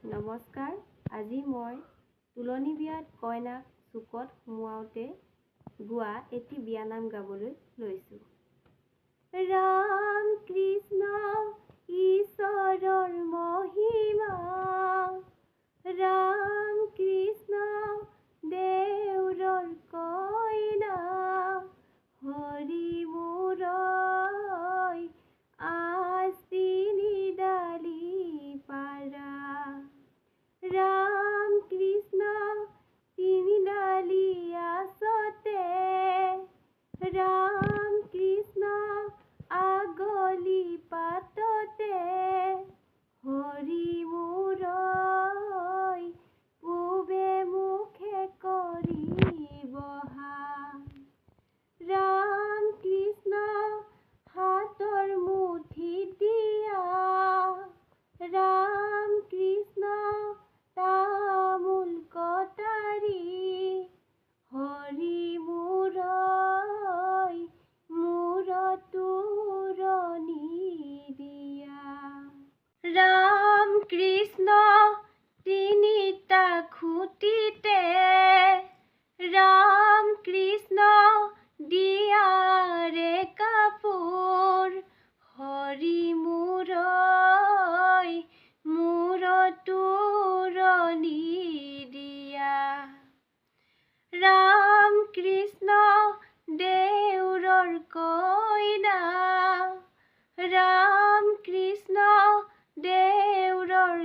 নমস্কাৰ। আজি মই তুলনী বিয়াত কইনাক চুকত সুমুৱাওঁতে গোৱা এটি বিয়ানাম গাবলৈ লৈছোঁ। ৰাম কৃষ্ণ ঈশ্বৰৰ মহিমা, ৰাম কৃষ্ণ দেউৰৰ কইনা, হৰি মূৰৈ আস্তিনি ডালি পাৰা। ৰাম কৃষ্ণ তিনিডালি আছতে, ৰাম কৃষ্ণ আগলি পাততে, হৰি মূৰৈ পূবে মুখে কৰি বহা। ৰাম কৃষ্ণ হাতৰ মুঠিত দিয়া, ৰাম কৃষ্ণ তামোল কটাৰী, হৰি মূৰৈ মূৰত তোৰণি দিয়া। ৰাম কৃষ্ণ তিনিটা খুঁটিতে, ৰাম কৃষ্ণ দিয়াৰে কাপোৰ, হৰি মূৰৈ মূৰত তোৰণি দিয়া। ৰাম কৃষ্ণ দেউৰৰ কইনা, ৰাম কৃষ্ণ দেউৰৰ